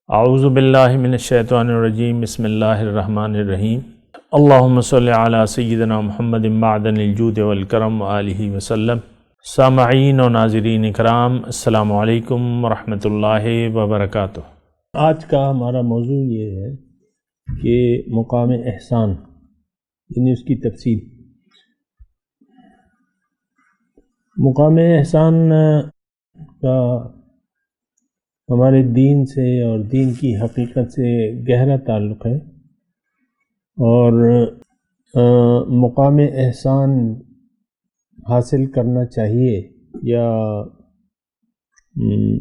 اعوذ باللہ من الشیطان الرجیم، بسم اللہ الرحمن الرحیم۔ اللہم صلی علی سیدنا محمد معدن الجود والکرم وآلہ وسلم۔ سامعین و ناظرین اکرام، السلام علیکم ورحمۃ اللہ وبرکاتہ۔ آج کا ہمارا موضوع یہ ہے کہ مقام احسان، یعنی اس کی تفصیل۔ مقام احسان کا ہمارے دین سے اور دین کی حقیقت سے گہرا تعلق ہے، اور مقام احسان حاصل کرنا چاہیے یا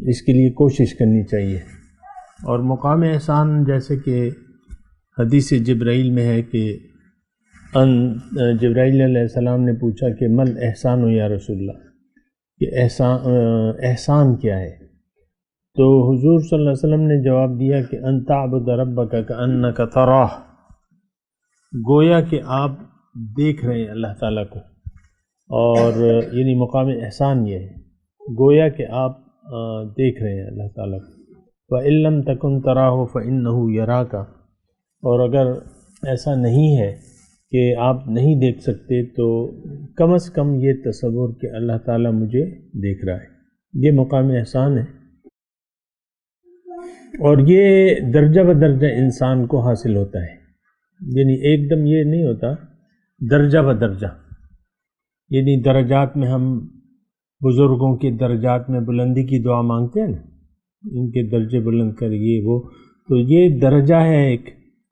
اس کے لیے کوشش کرنی چاہیے۔ اور مقام احسان جیسے کہ حدیث جبرائیل میں ہے کہ جبرائیل علیہ السلام نے پوچھا کہ مل احسان ہو یا رسول اللہ، کہ احسان کیا ہے؟ تو حضور صلی اللہ علیہ وسلم نے جواب دیا کہ ان تعبد ربک کأنک تراہ، گویا کہ آپ دیکھ رہے ہیں اللہ تعالیٰ کو، اور یعنی مقام احسان یہ ہے، گویا کہ آپ دیکھ رہے ہیں اللہ تعالیٰ کو۔ وَإِن لَّمْ تَكُن تَرَاهُ فَإِنَّهُ يَرَاكَ، اور اگر ایسا نہیں ہے کہ آپ نہیں دیکھ سکتے تو کم از کم یہ تصور کہ اللہ تعالیٰ مجھے دیکھ رہا ہے، یہ مقام احسان ہے۔ اور یہ درجہ بدرجہ انسان کو حاصل ہوتا ہے، یعنی ایک دم یہ نہیں ہوتا، درجہ بدرجہ، یعنی درجات میں ہم بزرگوں کے درجات میں بلندی کی دعا مانگتے ہیں نا، ان کے درجے بلند کریے وہ، تو یہ درجہ ہے ایک،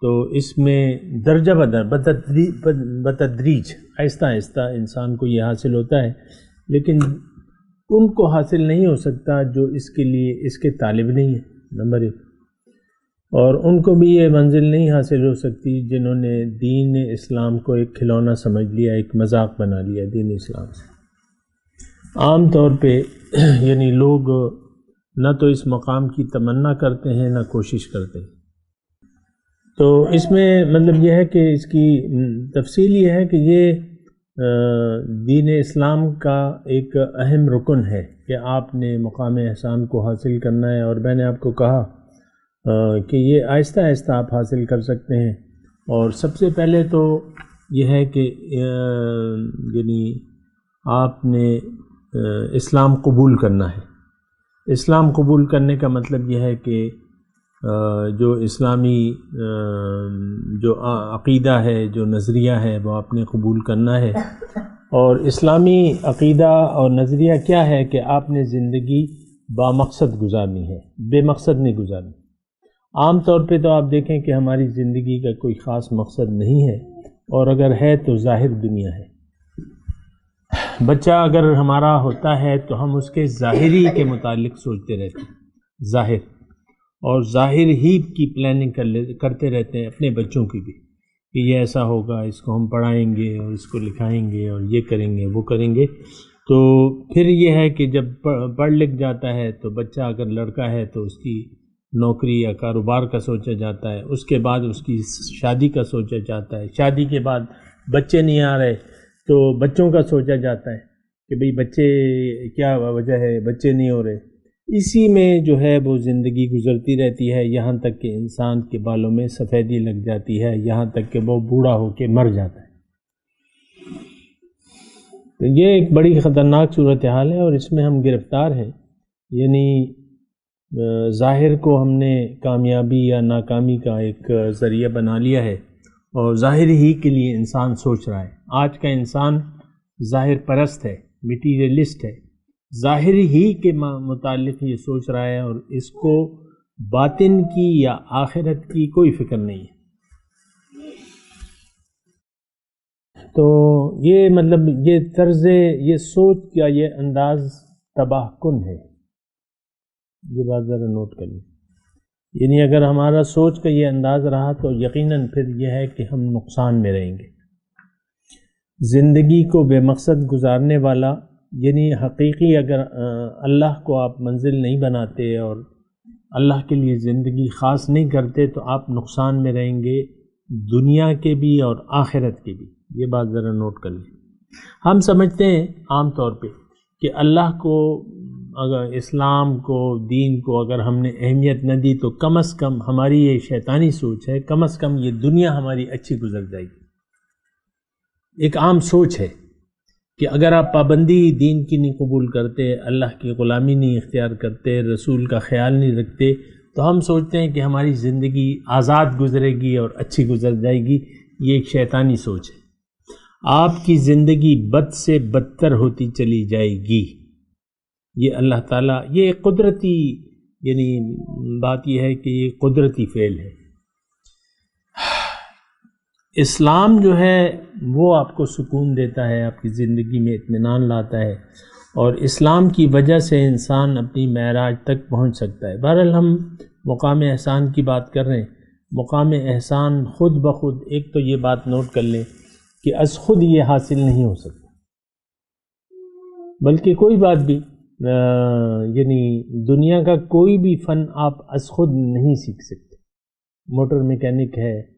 تو اس میں درجہ بتدریج آہستہ آہستہ انسان کو یہ حاصل ہوتا ہے، لیکن ان کو حاصل نہیں ہو سکتا جو اس کے لیے اس کے طالب نہیں ہے، نمبر ایک۔ اور ان کو بھی یہ منزل نہیں حاصل ہو سکتی جنہوں نے دین اسلام کو ایک کھلونا سمجھ لیا، ایک مذاق بنا لیا دین اسلام سے۔ عام طور پہ یعنی لوگ نہ تو اس مقام کی تمنا کرتے ہیں نہ کوشش کرتے ہیں۔ تو اس میں مطلب یہ ہے کہ اس کی تفصیل یہ ہے کہ یہ دین اسلام کا ایک اہم رکن ہے کہ آپ نے مقام احسان کو حاصل کرنا ہے، اور میں نے آپ کو کہا کہ یہ آہستہ آہستہ آپ حاصل کر سکتے ہیں۔ اور سب سے پہلے تو یہ ہے کہ یعنی آپ نے اسلام قبول کرنا ہے۔ اسلام قبول کرنے کا مطلب یہ ہے کہ جو اسلامی جو عقیدہ ہے، جو نظریہ ہے، وہ آپ نے قبول کرنا ہے۔ اور اسلامی عقیدہ اور نظریہ کیا ہے کہ آپ نے زندگی بامقصد گزارنی ہے، بے مقصد نہیں گزارنی۔ عام طور پہ تو آپ دیکھیں کہ ہماری زندگی کا کوئی خاص مقصد نہیں ہے، اور اگر ہے تو ظاہر دنیا ہے۔ بچہ اگر ہمارا ہوتا ہے تو ہم اس کے ظاہری کے متعلق سوچتے رہتے ہیں، ظاہر، اور ظاہر ہی کی پلاننگ کرتے رہتے ہیں اپنے بچوں کی بھی، کہ یہ ایسا ہوگا، اس کو ہم پڑھائیں گے اور اس کو لکھائیں گے اور یہ کریں گے وہ کریں گے۔ تو پھر یہ ہے کہ جب پڑھ لکھ جاتا ہے تو بچہ اگر لڑکا ہے تو اس کی نوکری یا کاروبار کا سوچا جاتا ہے، اس کے بعد اس کی شادی کا سوچا جاتا ہے، شادی کے بعد بچے نہیں آ رہے تو بچوں کا سوچا جاتا ہے کہ بھئی بچے کیا وجہ ہے، بچے نہیں ہو رہے۔ اسی میں جو ہے وہ زندگی گزرتی رہتی ہے، یہاں تک کہ انسان کے بالوں میں سفیدی لگ جاتی ہے، یہاں تک کہ وہ بوڑھا ہو کے مر جاتا ہے۔ تو یہ ایک بڑی خطرناک صورتحال ہے، اور اس میں ہم گرفتار ہیں، یعنی ظاہر کو ہم نے کامیابی یا ناکامی کا ایک ذریعہ بنا لیا ہے، اور ظاہر ہی کے لیے انسان سوچ رہا ہے۔ آج کا انسان ظاہر پرست ہے، میٹیریلسٹ ہے، ظاہر ہی کے متعلق یہ سوچ رہا ہے، اور اس کو باطن کی یا آخرت کی کوئی فکر نہیں ہے۔ تو یہ مطلب یہ طرز، یہ سوچ کا یہ انداز تباہ کن ہے، یہ بات ذرا نوٹ کر لیں۔ یعنی اگر ہمارا سوچ کا یہ انداز رہا تو یقیناً پھر یہ ہے کہ ہم نقصان میں رہیں گے۔ زندگی کو بے مقصد گزارنے والا، یعنی حقیقی اگر اللہ کو آپ منزل نہیں بناتے اور اللہ کے لیے زندگی خاص نہیں کرتے تو آپ نقصان میں رہیں گے، دنیا کے بھی اور آخرت کے بھی، یہ بات ذرا نوٹ کر لیں۔ ہم سمجھتے ہیں عام طور پہ کہ اللہ کو اگر اسلام کو دین کو اگر ہم نے اہمیت نہ دی تو کم از کم ہماری یہ شیطانی سوچ ہے، کم از کم یہ دنیا ہماری اچھی گزر جائے گی۔ ایک عام سوچ ہے کہ اگر آپ پابندی دین کی نہیں قبول کرتے، اللہ کی غلامی نہیں اختیار کرتے، رسول کا خیال نہیں رکھتے، تو ہم سوچتے ہیں کہ ہماری زندگی آزاد گزرے گی اور اچھی گزر جائے گی۔ یہ ایک شیطانی سوچ ہے۔ آپ کی زندگی بد سے بدتر ہوتی چلی جائے گی۔ یہ اللہ تعالیٰ، یہ قدرتی یعنی بات یہ ہے کہ یہ قدرتی فعل ہے۔ اسلام جو ہے وہ آپ کو سکون دیتا ہے، آپ کی زندگی میں اطمینان لاتا ہے، اور اسلام کی وجہ سے انسان اپنی معراج تک پہنچ سکتا ہے۔ بہرحال ہم مقام احسان کی بات کر رہے ہیں۔ مقام احسان خود بخود، ایک تو یہ بات نوٹ کر لیں کہ از خود یہ حاصل نہیں ہو سکتا، بلکہ کوئی بات بھی یعنی دنیا کا کوئی بھی فن آپ از خود نہیں سیکھ سکتے۔ موٹر میکینک ہے،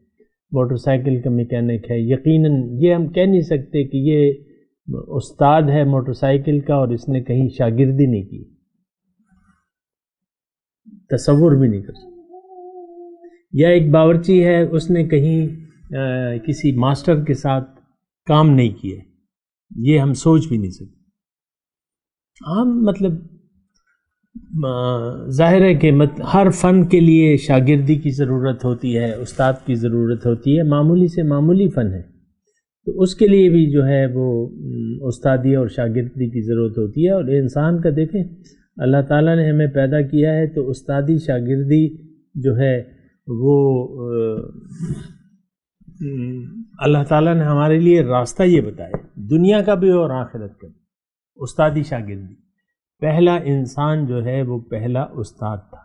موٹر سائیکل کا میکینک ہے، یقیناً یہ ہم کہہ نہیں سکتے کہ یہ استاد ہے موٹر سائیکل کا اور اس نے کہیں شاگردی نہیں کی، تصور بھی نہیں کر سکتے۔ یا ایک باورچی ہے، اس نے کہیں کسی ماسٹر کے ساتھ کام نہیں کیا، یہ ہم سوچ بھی نہیں سکتے۔ ہم مطلب ظاہر ہے کہ ہر فن کے لیے شاگردی کی ضرورت ہوتی ہے، استاد کی ضرورت ہوتی ہے۔ معمولی سے معمولی فن ہے تو اس کے لیے بھی جو ہے وہ استادی اور شاگردی کی ضرورت ہوتی ہے۔ اور انسان کا دیکھیں، اللہ تعالیٰ نے ہمیں پیدا کیا ہے تو استادی شاگردی جو ہے وہ اللہ تعالیٰ نے ہمارے لیے راستہ یہ بتایا، دنیا کا بھی اور آخرت کا بھی۔ استادی شاگردی، پہلا انسان جو ہے وہ پہلا استاد تھا،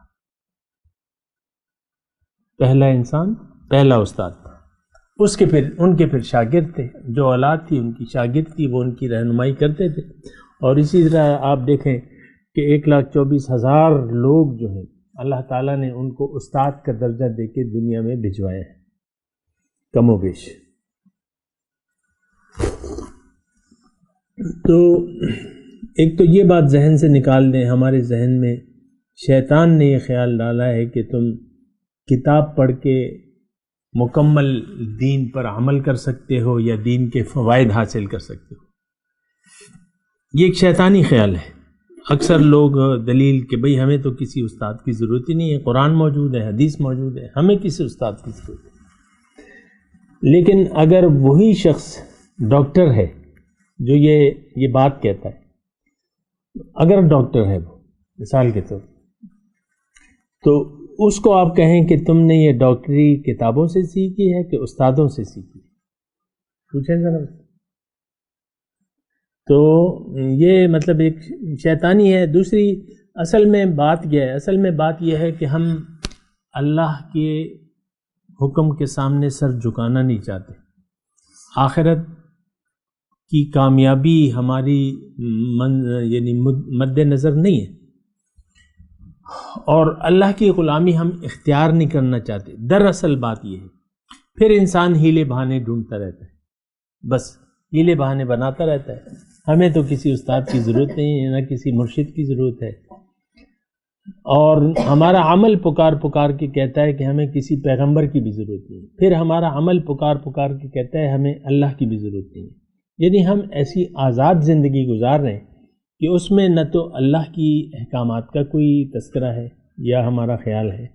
پہلا انسان پہلا استاد تھا، اس کے پھر ان کے پھر شاگرد تھے، جو اولاد تھی ان کی شاگرد تھی، وہ ان کی رہنمائی کرتے تھے۔ اور اسی طرح آپ دیکھیں کہ 1,24,000 لوگ جو ہیں اللہ تعالیٰ نے ان کو استاد کا درجہ دے کے دنیا میں بھجوایا ہے، کم و بیش۔ تو ایک تو یہ بات ذہن سے نکال دیں، ہمارے ذہن میں شیطان نے یہ خیال ڈالا ہے کہ تم کتاب پڑھ کے مکمل دین پر عمل کر سکتے ہو یا دین کے فوائد حاصل کر سکتے ہو۔ یہ ایک شیطانی خیال ہے۔ اکثر لوگ دلیل کہ بھئی ہمیں تو کسی استاد کی ضرورت ہی نہیں ہے، قرآن موجود ہے، حدیث موجود ہے، ہمیں کسی استاد کی ضرورت ہے۔ لیکن اگر وہی شخص ڈاکٹر ہے جو یہ بات کہتا ہے، اگر ڈاکٹر ہے وہ مثال کے طور تو اس کو آپ کہیں کہ تم نے یہ ڈاکٹری کتابوں سے سیکھی ہے کہ استادوں سے سیکھی ہے، پوچھیں ذرا۔ تو یہ مطلب ایک شیطانی ہے۔ دوسری اصل میں بات یہ ہے، اصل میں بات یہ ہے کہ ہم اللہ کے حکم کے سامنے سر جھکانا نہیں چاہتے۔ آخرت کی کامیابی ہماری یعنی مد نظر نہیں ہے، اور اللہ کی غلامی ہم اختیار نہیں کرنا چاہتے۔ دراصل بات یہ ہے، پھر انسان ہیلے بہانے ڈھونڈتا رہتا ہے، بس ہیلے بہانے بناتا رہتا ہے۔ ہمیں تو کسی استاد کی ضرورت نہیں ہے، نہ کسی مرشد کی ضرورت ہے، اور ہمارا عمل پکار پکار کے کہتا ہے کہ ہمیں کسی پیغمبر کی بھی ضرورت نہیں ہے، پھر ہمارا عمل پکار پکار کے کہتا ہے ہمیں اللہ کی بھی ضرورت نہیں ہے۔ یعنی ہم ایسی آزاد زندگی گزار رہے ہیں کہ اس میں نہ تو اللہ کی احکامات کا کوئی تذکرہ ہے یا ہمارا خیال ہے،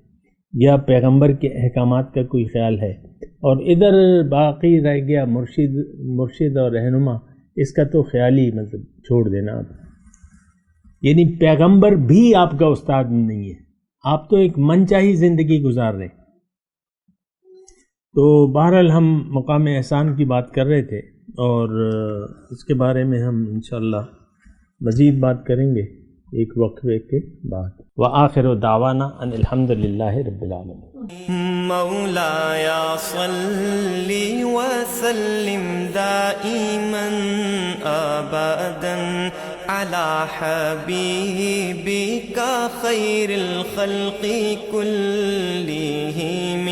یا پیغمبر کے احکامات کا کوئی خیال ہے، اور ادھر باقی رہ گیا مرشد اور رہنما، اس کا تو خیال ہی مطلب چھوڑ دینا آپ۔ یعنی پیغمبر بھی آپ کا استاد نہیں ہے، آپ تو ایک من چاہی زندگی گزار رہے ہیں۔ تو بہرحال ہم مقام احسان کی بات کر رہے تھے، اور اس کے بارے میں ہم انشاءاللہ مزید بات کریں گے ایک وقفے کے بعد۔ وآخر دعوانا ان الحمدللہ رب العالمین۔ مولایا صلی وسلم دائما ابدا علی حبیبک خیر الخلق کلہم۔